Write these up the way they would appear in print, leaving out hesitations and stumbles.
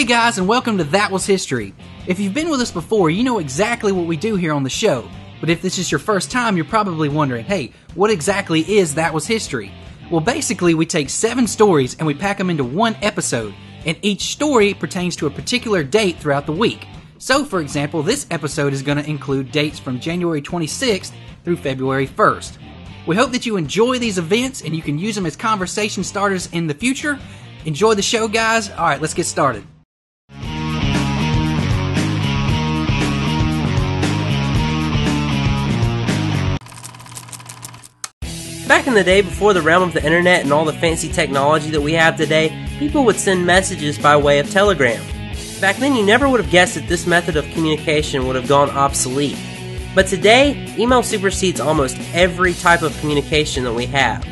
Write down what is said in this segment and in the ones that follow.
Hey guys, and welcome to That Was History. If you've been with us before, you know exactly what we do here on the show. But if this is your first time, you're probably wondering, hey, what exactly is That Was History? Well, basically, we take 7 stories and we pack them into one episode, and each story pertains to a particular date throughout the week. So, for example, this episode is going to include dates from January 26th through February 1st. We hope that you enjoy these events and you can use them as conversation starters in the future. Enjoy the show, guys. All right, let's get started. Back in the day, before the realm of the internet and all the fancy technology that we have today, people would send messages by way of telegram. Back then, you never would have guessed that this method of communication would have gone obsolete. But today, email supersedes almost every type of communication that we have.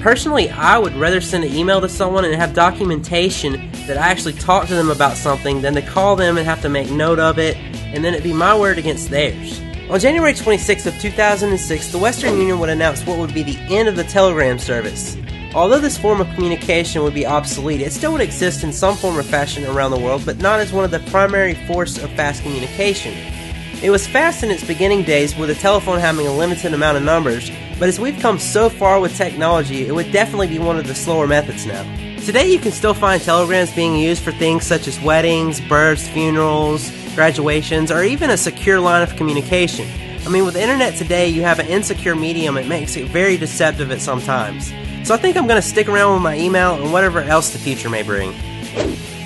Personally, I would rather send an email to someone and have documentation that I actually talked to them about something than to call them and have to make note of it, and then it be my word against theirs. On January 26th of 2006, the Western Union would announce what would be the end of the telegram service. Although this form of communication would be obsolete, it still would exist in some form or fashion around the world, but not as one of the primary force of fast communication. It was fast in its beginning days, with the telephone having a limited amount of numbers, but as we've come so far with technology, it would definitely be one of the slower methods now. Today you can still find telegrams being used for things such as weddings, births, funerals, graduations, or even a secure line of communication. I mean, with the internet today, you have an insecure medium. It makes it very deceptive at some times. So I think I'm going to stick around with my email and whatever else the future may bring.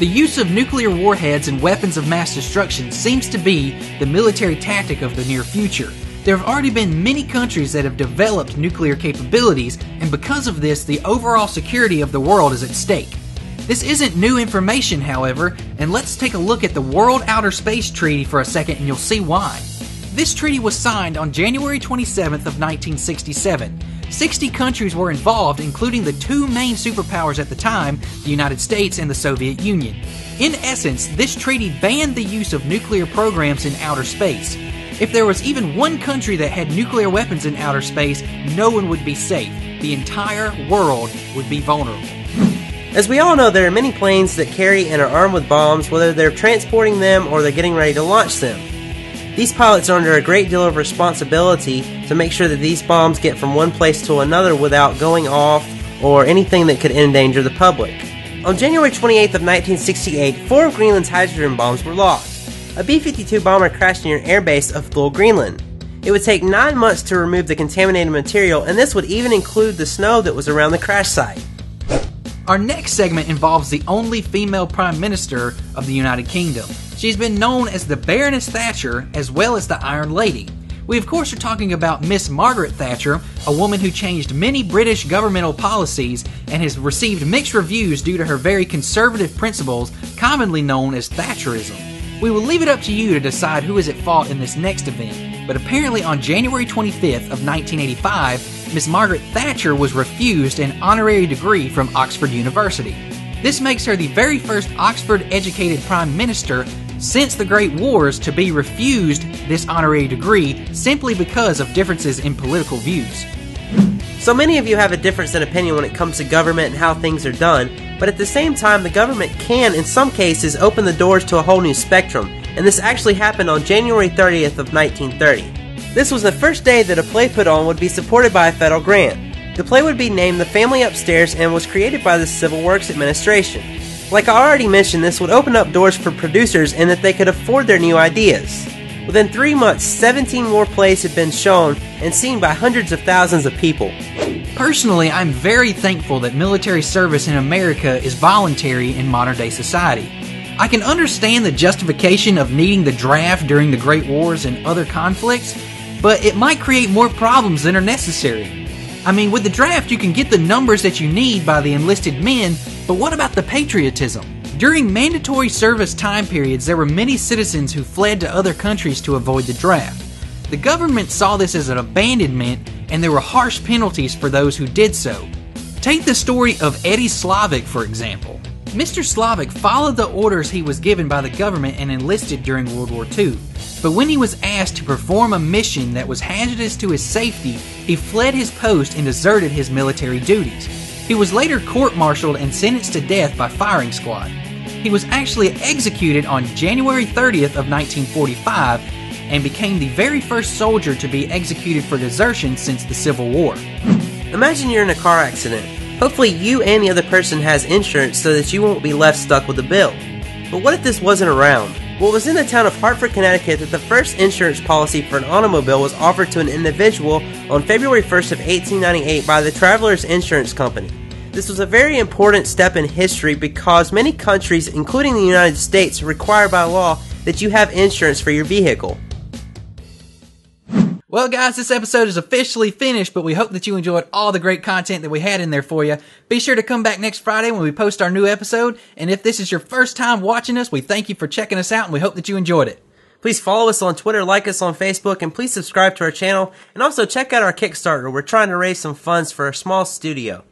The use of nuclear warheads and weapons of mass destruction seems to be the military tactic of the near future. There have already been many countries that have developed nuclear capabilities, and because of this, the overall security of the world is at stake. This isn't new information, however, and let's take a look at the World Outer Space Treaty for a second and you'll see why. This treaty was signed on January 27th of 1967. 60 countries were involved, including the 2 main superpowers at the time, the United States and the Soviet Union. In essence, this treaty banned the use of nuclear programs in outer space. If there was even one country that had nuclear weapons in outer space, no one would be safe. The entire world would be vulnerable. As we all know, there are many planes that carry and are armed with bombs, whether they're transporting them or they're getting ready to launch them. These pilots are under a great deal of responsibility to make sure that these bombs get from one place to another without going off or anything that could endanger the public. On January 28th of 1968, 4 of Greenland's hydrogen bombs were lost. A B-52 bomber crashed near an airbase of Thule, Greenland. It would take 9 months to remove the contaminated material, and this would even include the snow that was around the crash site. Our next segment involves the only female Prime Minister of the United Kingdom. She's been known as the Baroness Thatcher as well as the Iron Lady. We of course are talking about Miss Margaret Thatcher, a woman who changed many British governmental policies and has received mixed reviews due to her very conservative principles, commonly known as Thatcherism. We will leave it up to you to decide who is at fault in this next event, but apparently on January 25th of 1985, Miss Margaret Thatcher was refused an honorary degree from Oxford University. This makes her the very first Oxford-educated Prime Minister since the Great Wars to be refused this honorary degree simply because of differences in political views. So many of you have a difference in opinion when it comes to government and how things are done, but at the same time, the government can, in some cases, open the doors to a whole new spectrum, and this actually happened on January 30th of 1930. This was the first day that a play put on would be supported by a federal grant. The play would be named The Family Upstairs and was created by the Civil Works Administration. Like I already mentioned, this would open up doors for producers in that they could afford their new ideas. Within 3 months, 17 more plays had been shown and seen by hundreds of thousands of people. Personally, I'm very thankful that military service in America is voluntary in modern day society. I can understand the justification of needing the draft during the Great Wars and other conflicts, but it might create more problems than are necessary. I mean, with the draft, you can get the numbers that you need by the enlisted men, but what about the patriotism? During mandatory service time periods, there were many citizens who fled to other countries to avoid the draft. The government saw this as an abandonment, and there were harsh penalties for those who did so. Take the story of Eddie Slavic, for example. Mr. Slavic followed the orders he was given by the government and enlisted during World War II. But when he was asked to perform a mission that was hazardous to his safety, he fled his post and deserted his military duties. He was later court-martialed and sentenced to death by firing squad. He was actually executed on January 30th of 1945 and became the very first soldier to be executed for desertion since the Civil War. Imagine you're in a car accident. Hopefully you and the other person has insurance so that you won't be left stuck with a bill. But what if this wasn't around? Well, it was in the town of Hartford, Connecticut that the first insurance policy for an automobile was offered to an individual on February 1st of 1898 by the Travelers Insurance Company. This was a very important step in history because many countries, including the United States, require by law that you have insurance for your vehicle. Well, guys, this episode is officially finished, but we hope that you enjoyed all the great content that we had in there for you. Be sure to come back next Friday when we post our new episode, and if this is your first time watching us, we thank you for checking us out, and we hope that you enjoyed it. Please follow us on Twitter, like us on Facebook, and please subscribe to our channel, and also check out our Kickstarter. We're trying to raise some funds for a small studio.